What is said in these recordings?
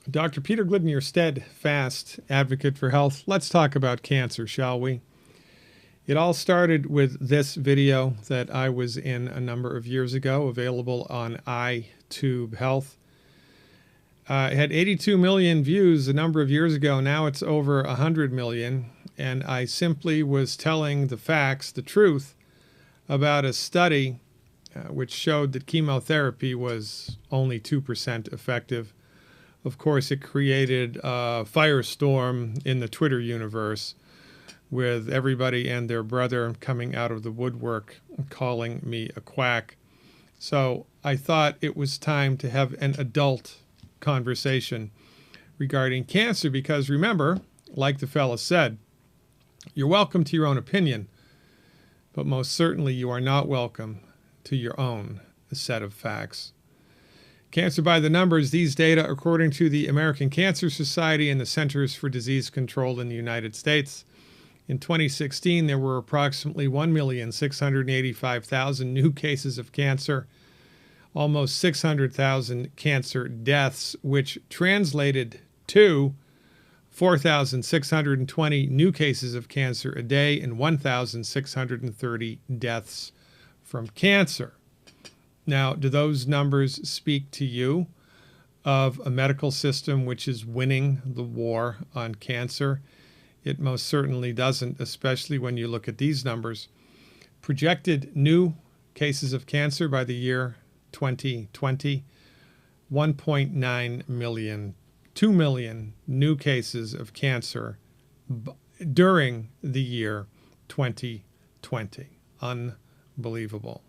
Dr. Peter Glidden, your steadfast advocate for health. Let's talk about cancer, shall we? It all started with this video that I was in a number of years ago, available on iTube Health. It had 82 million views a number of years ago. Now it's over 100 million. And I simply was telling the facts, the truth, about a study which showed that chemotherapy was only 2% effective. Of course, it created a firestorm in the Twitter universe, with everybody and their brother coming out of the woodwork calling me a quack. So I thought it was time to have an adult conversation regarding cancer, because remember, like the fella said, you're welcome to your own opinion, but most certainly you are not welcome to your own set of facts. Cancer by the numbers. These data, according to the American Cancer Society and the Centers for Disease Control in the United States. In 2016, there were approximately 1,685,000 new cases of cancer, almost 600,000 cancer deaths, which translated to 4,620 new cases of cancer a day and 1,630 deaths from cancer. Now, do those numbers speak to you of a medical system which is winning the war on cancer? It most certainly doesn't, especially when you look at these numbers. Projected new cases of cancer by the year 2020, 1.9 million, 2 million new cases of cancer during the year 2020. Unbelievable.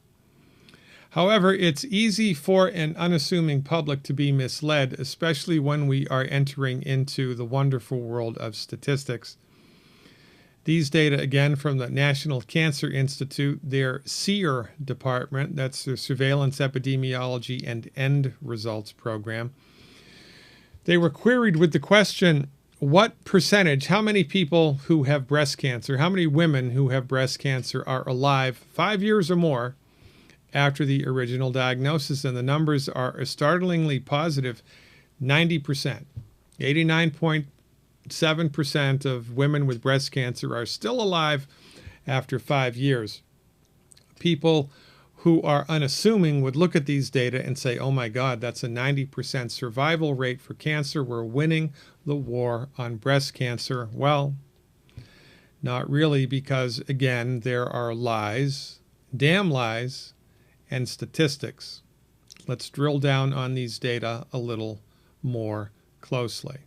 However, it's easy for an unassuming public to be misled, especially when we are entering into the wonderful world of statistics. These data, again, from the National Cancer Institute, their SEER department, that's their Surveillance, Epidemiology, and End Results program. They were queried with the question, what percentage, how many people who have breast cancer, how many women who have breast cancer are alive 5 years or more after the original diagnosis? And the numbers are startlingly positive. 90%, 89.7% of women with breast cancer are still alive after 5 years. People who are unassuming would look at these data and say, oh my God, that's a 90% survival rate for cancer. We're winning the war on breast cancer. Well, not really, because again, there are lies, damn lies, and statistics. Let's drill down on these data a little more closely.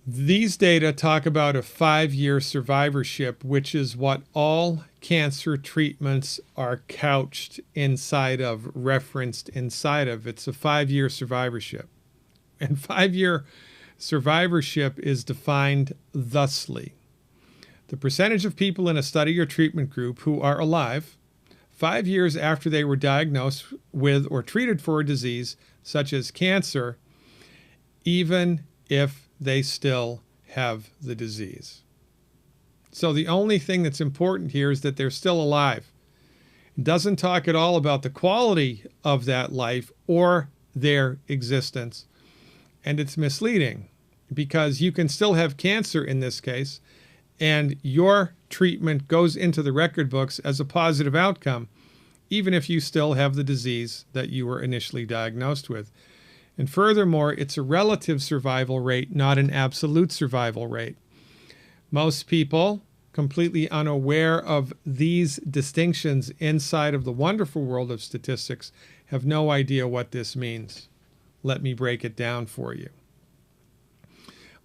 These data talk about a 5-year survivorship, which is what all cancer treatments are couched inside of, referenced inside of. It's a 5-year survivorship. And 5-year survivorship is defined thusly: the percentage of people in a study or treatment group who are alive 5 years after they were diagnosed with or treated for a disease such as cancer, even if they still have the disease. So the only thing that's important here is that they're still alive. It doesn't talk at all about the quality of that life or their existence. And it's misleading, because you can still have cancer in this case, and your treatment goes into the record books as a positive outcome, even if you still have the disease that you were initially diagnosed with. And furthermore, it's a relative survival rate, not an absolute survival rate. Most people, completely unaware of these distinctions inside of the wonderful world of statistics, have no idea what this means. Let me break it down for you.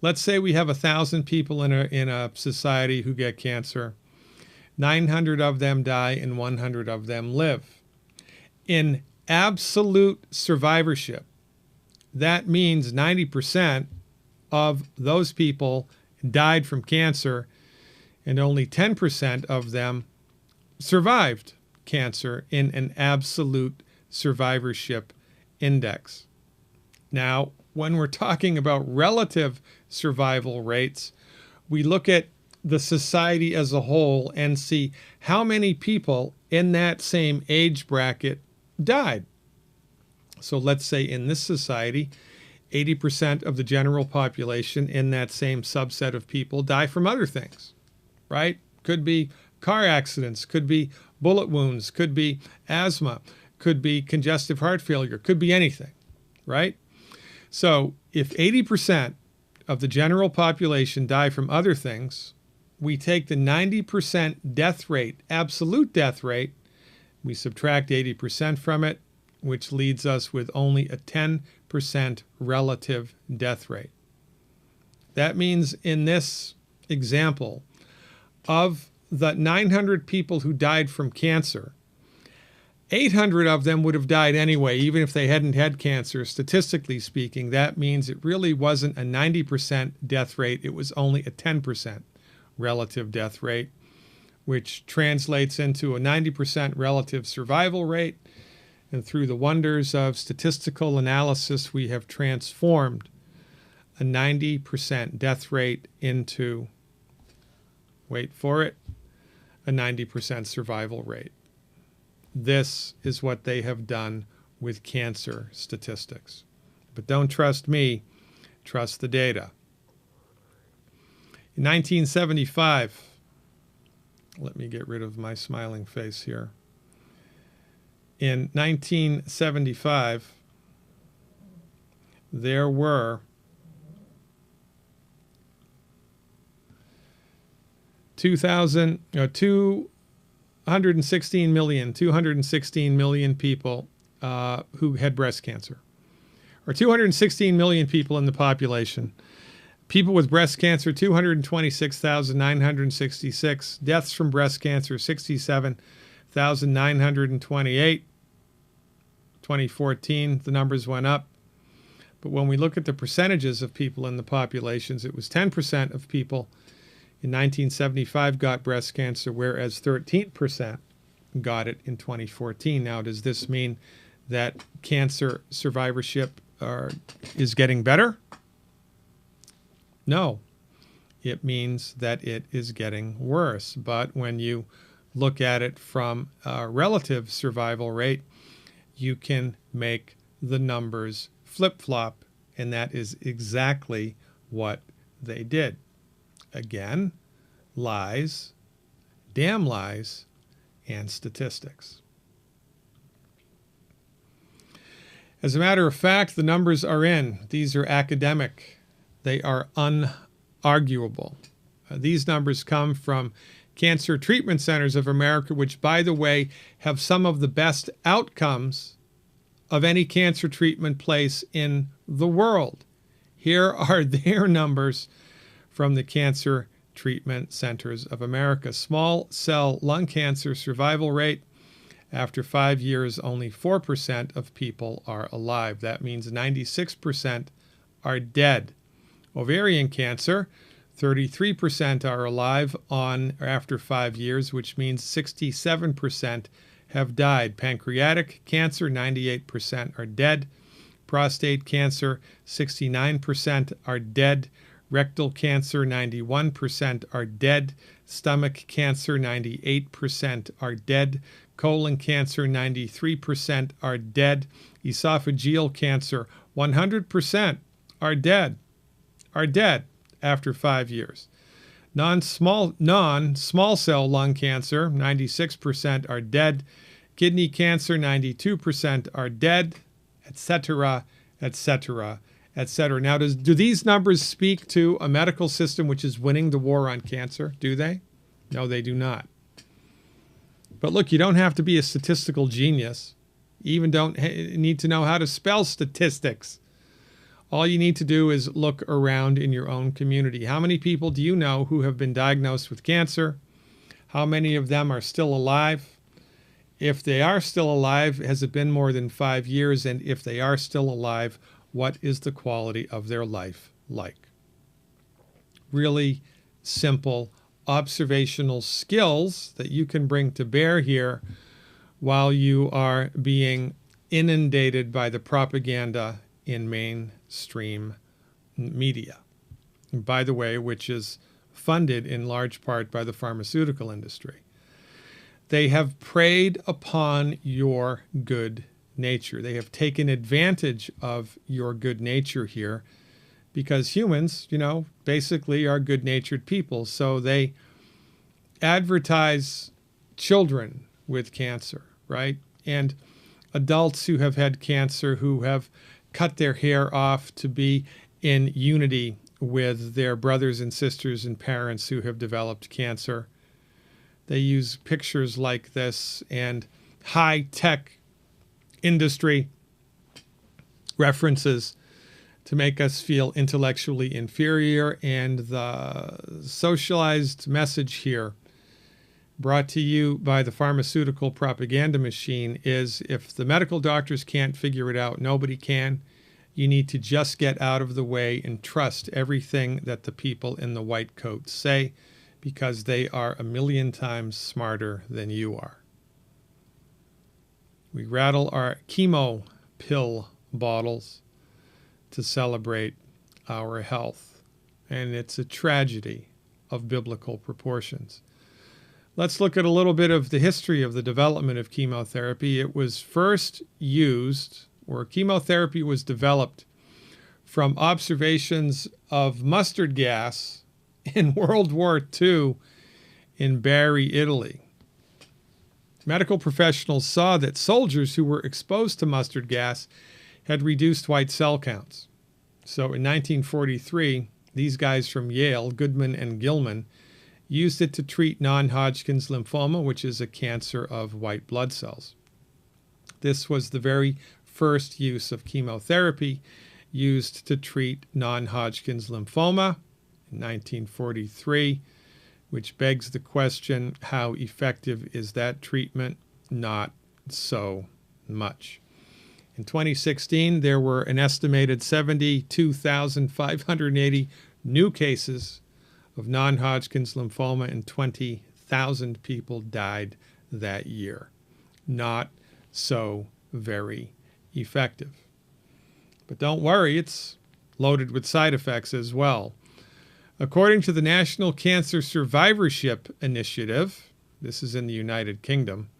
Let's say we have 1,000 people in a society who get cancer. 900 of them die and 100 of them live. In absolute survivorship, that means 90% of those people died from cancer and only 10% of them survived cancer in an absolute survivorship index. Now, when we're talking about relative survival rates, we look at the society as a whole and see how many people in that same age bracket died. So let's say in this society, 80% of the general population in that same subset of people die from other things, right? Could be car accidents, could be bullet wounds, could be asthma, could be congestive heart failure, could be anything, right? So if 80% of the general population die from other things, we take the 90% death rate, absolute death rate, we subtract 80% from it, which leads us with only a 10% relative death rate. That means in this example, of the 900 people who died from cancer, 800 of them would have died anyway, even if they hadn't had cancer. Statistically speaking, that means it really wasn't a 90% death rate. It was only a 10% relative death rate, which translates into a 90% relative survival rate. And through the wonders of statistical analysis, we have transformed a 90% death rate into, wait for it, a 90% survival rate. This is what they have done with cancer statistics. But don't trust me, trust the data. In 1975, let me get rid of my smiling face here. In 1975, there were 216 million people who had breast cancer, or 216 million people in the population. People with breast cancer, 226,966. Deaths from breast cancer, 67,928. 2014, the numbers went up. But when we look at the percentages of people in the populations, it was 10% of people in 1975 got breast cancer, whereas 13% got it in 2014. Now, does this mean that cancer survivorship is getting better? No. It means that it is getting worse. But when you look at it from a relative survival rate, you can make the numbers flip-flop, and that is exactly what they did. Again, lies, damn lies, and statistics. As a matter of fact, the numbers are in. These are academic. They are unarguable. These numbers come from Cancer Treatment Centers of America, which, by the way, have some of the best outcomes of any cancer treatment place in the world. Here are their numbers from the Cancer Treatment Centers of America. Small cell lung cancer survival rate. After 5 years, only 4% of people are alive. That means 96% are dead. Ovarian cancer, 33% are alive on or after 5 years, which means 67% have died. Pancreatic cancer, 98% are dead. Prostate cancer, 69% are dead. Rectal cancer, 91% are dead. Stomach cancer, 98% are dead. Colon cancer, 93% are dead. Esophageal cancer, 100% are dead after 5 years. Non-small cell lung cancer, 96% are dead. Kidney cancer, 92% are dead, etc., etc., etc. Now, do these numbers speak to a medical system which is winning the war on cancer? Do they? No, they do not. But look, you don't have to be a statistical genius. You even don't need to know how to spell statistics. All you need to do is look around in your own community. How many people do you know who have been diagnosed with cancer? How many of them are still alive? If they are still alive, has it been more than 5 years? And if they are still alive, what is the quality of their life like? Really simple observational skills that you can bring to bear here while you are being inundated by the propaganda in mainstream media, by the way, which is funded in large part by the pharmaceutical industry. They have preyed upon your good nature. They have taken advantage of your good nature here because humans, basically are good-natured people. So they advertise children with cancer, right? And adults who have had cancer who have cut their hair off to be in unity with their brothers and sisters and parents who have developed cancer. They use pictures like this and high-tech industry references to make us feel intellectually inferior. And the socialized message here, brought to you by the pharmaceutical propaganda machine, is if the medical doctors can't figure it out, nobody can. You need to just get out of the way and trust everything that the people in the white coats say, because they are a million times smarter than you are. We rattle our chemo pill bottles to celebrate our health, and it's a tragedy of biblical proportions. Let's look at a little bit of the history of the development of chemotherapy. It was first used, or chemotherapy was developed, from observations of mustard gas in World War II in Bari, Italy. Medical professionals saw that soldiers who were exposed to mustard gas had reduced white cell counts. So in 1943, these guys from Yale, Goodman and Gilman, used it to treat non-Hodgkin's lymphoma, which is a cancer of white blood cells. This was the very first use of chemotherapy used to treat non-Hodgkin's lymphoma in 1943, which begs the question, how effective is that treatment? Not so much. In 2016, there were an estimated 72,580 new cases of non-Hodgkin's lymphoma, and 20,000 people died that year. Not so very effective. But don't worry, it's loaded with side effects as well. According to the National Cancer Survivorship Initiative, this is in the United Kingdom,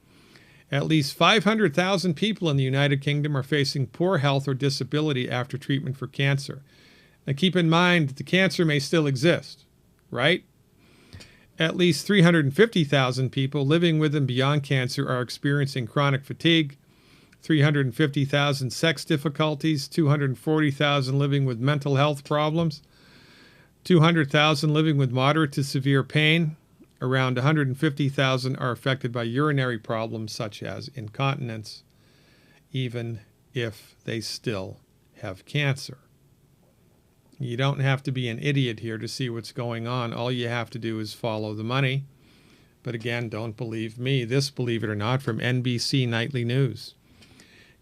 at least 500,000 people in the United Kingdom are facing poor health or disability after treatment for cancer. Now keep in mind that the cancer may still exist, right? At least 350,000 people living with and beyond cancer are experiencing chronic fatigue, 350,000 sex difficulties, 240,000 living with mental health problems, 200,000 living with moderate to severe pain. Around 150,000 are affected by urinary problems such as incontinence, even if they still have cancer. You don't have to be an idiot here to see what's going on. All you have to do is follow the money. But again, don't believe me. This, believe it or not, from NBC Nightly News.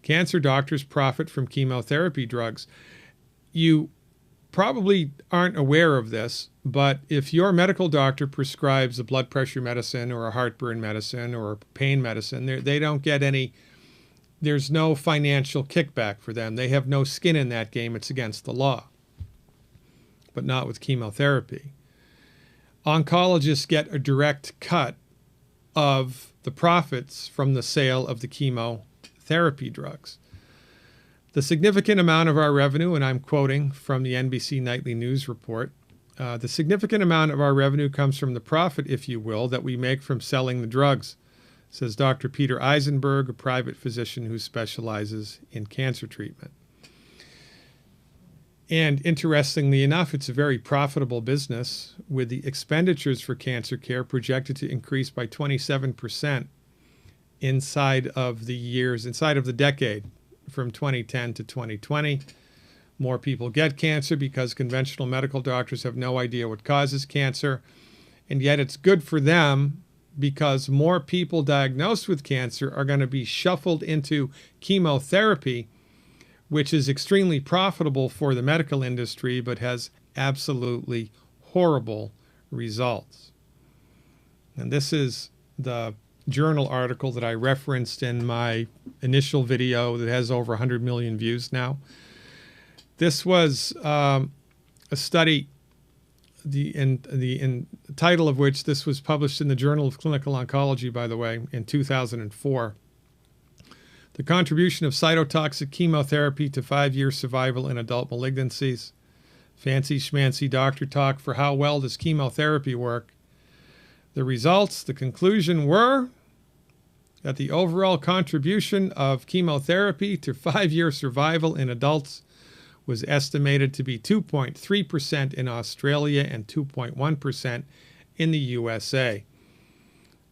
Cancer doctors profit from chemotherapy drugs. You probably aren't aware of this, but if your medical doctor prescribes a blood pressure medicine or a heartburn medicine or a pain medicine, they don't get any, there's no financial kickback for them. They have no skin in that game. It's against the law. But not with chemotherapy. Oncologists get a direct cut of the profits from the sale of the chemotherapy drugs. The significant amount of our revenue, and I'm quoting from the NBC Nightly News report, the significant amount of our revenue comes from the profit, if you will, that we make from selling the drugs, says Dr. Peter Eisenberg, a private physician who specializes in cancer treatment. And interestingly enough, it's a very profitable business, with the expenditures for cancer care projected to increase by 27% inside of the decade from 2010 to 2020. More people get cancer because conventional medical doctors have no idea what causes cancer. And yet it's good for them because more people diagnosed with cancer are going to be shuffled into chemotherapy, which is extremely profitable for the medical industry, but has absolutely horrible results. And this is the journal article that I referenced in my initial video that has over 100 million views now. This was a study, the title of which, this was published in the Journal of Clinical Oncology, by the way, in 2004. The contribution of cytotoxic chemotherapy to 5-year survival in adult malignancies. Fancy schmancy doctor talk for how well does chemotherapy work. The results, the conclusion were that the overall contribution of chemotherapy to 5-year survival in adults was estimated to be 2.3% in Australia and 2.1% in the USA.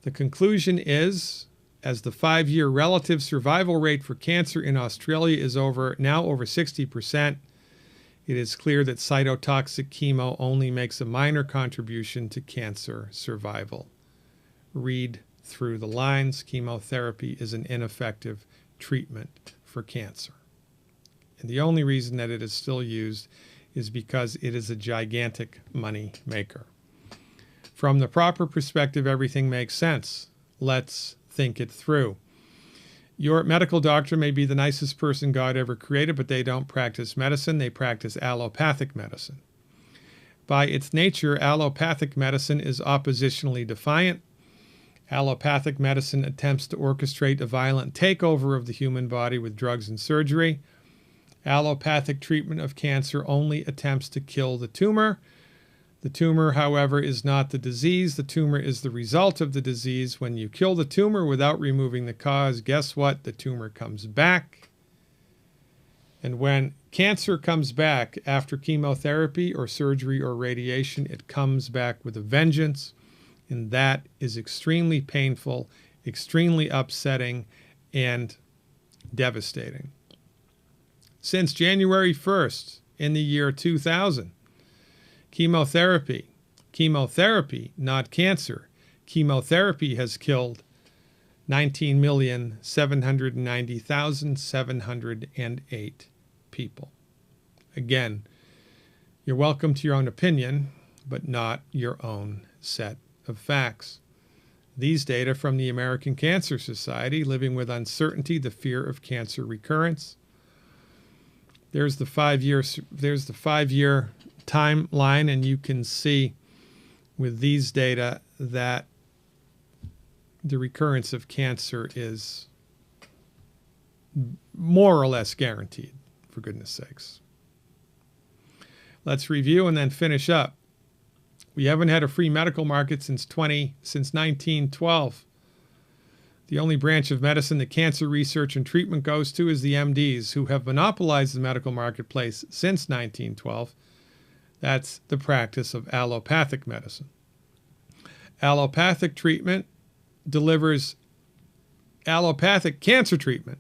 The conclusion is, as the 5-year relative survival rate for cancer in Australia is now over 60%, it is clear that cytotoxic chemo only makes a minor contribution to cancer survival. Read through the lines. Chemotherapy is an ineffective treatment for cancer. And the only reason that it is still used is because it is a gigantic money maker. From the proper perspective, everything makes sense. Let's think it through. Your medical doctor may be the nicest person God ever created, but they don't practice medicine. They practice allopathic medicine. By its nature, allopathic medicine is oppositionally defiant. Allopathic medicine attempts to orchestrate a violent takeover of the human body with drugs and surgery. Allopathic treatment of cancer only attempts to kill the tumor. The tumor, however, is not the disease. The tumor is the result of the disease. When you kill the tumor without removing the cause, guess what? The tumor comes back. And when cancer comes back after chemotherapy or surgery or radiation, it comes back with a vengeance. And that is extremely painful, extremely upsetting, and devastating. Since January 1st in the year 2000, chemotherapy, not cancer, chemotherapy has killed 19,790,708 people. Again, you're welcome to your own opinion, but not your own set of facts. These data from the American Cancer Society, Living with Uncertainty, the Fear of Cancer Recurrence. There's the 5-year timeline, and you can see with these data that the recurrence of cancer is more or less guaranteed, for goodness sakes. Let's review and then finish up. We haven't had a free medical market since 1912. The only branch of medicine that cancer research and treatment goes to is the MDs, who have monopolized the medical marketplace since 1912. That's the practice of allopathic medicine. Allopathic cancer treatment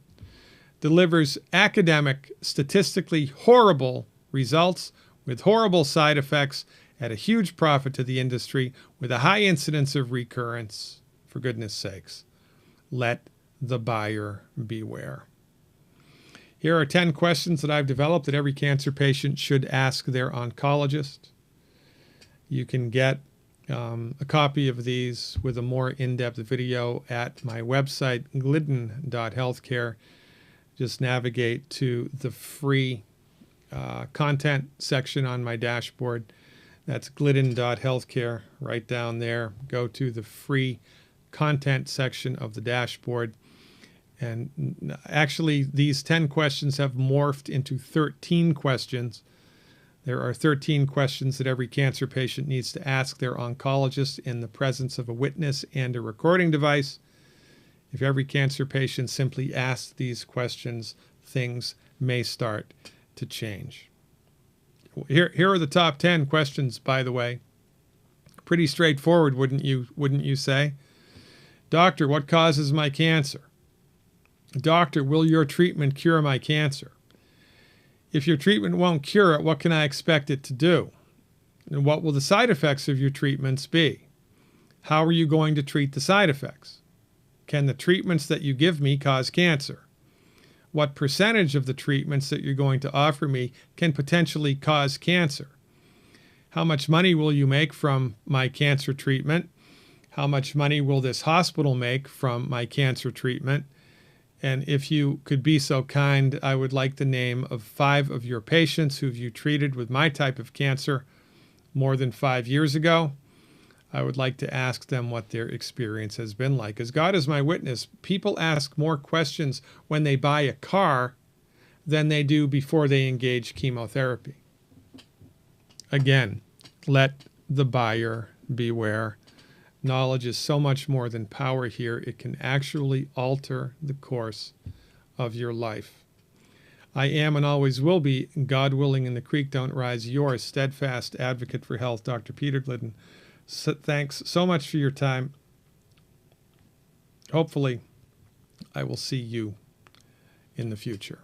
delivers academic, statistically horrible results with horrible side effects at a huge profit to the industry with a high incidence of recurrence. For goodness sakes, let the buyer beware. Here are 10 questions that I've developed that every cancer patient should ask their oncologist. You can get a copy of these with a more in-depth video at my website, Glidden.healthcare. Just navigate to the free content section on my dashboard. That's Glidden.healthcare right down there. Go to the free content section of the dashboard. And actually, these 10 questions have morphed into 13 questions. There are 13 questions that every cancer patient needs to ask their oncologist in the presence of a witness and a recording device. If every cancer patient simply asks these questions, things may start to change. Here are the top 10 questions, by the way. Pretty straightforward, wouldn't you say? Doctor, what causes my cancer? Doctor, will your treatment cure my cancer? If your treatment won't cure it, what can I expect it to do? And what will the side effects of your treatments be? How are you going to treat the side effects? Can the treatments that you give me cause cancer? What percentage of the treatments that you're going to offer me can potentially cause cancer? How much money will you make from my cancer treatment? How much money will this hospital make from my cancer treatment? And if you could be so kind, I would like the name of 5 of your patients who you treated with my type of cancer more than 5 years ago. I would like to ask them what their experience has been like. As God is my witness, people ask more questions when they buy a car than they do before they engage chemotherapy. Again, let the buyer beware. Knowledge is so much more than power here. It can actually alter the course of your life. I am and always will be, God willing and the creek don't rise, your steadfast advocate for health, Dr. Peter Glidden. So thanks so much for your time. Hopefully, I will see you in the future.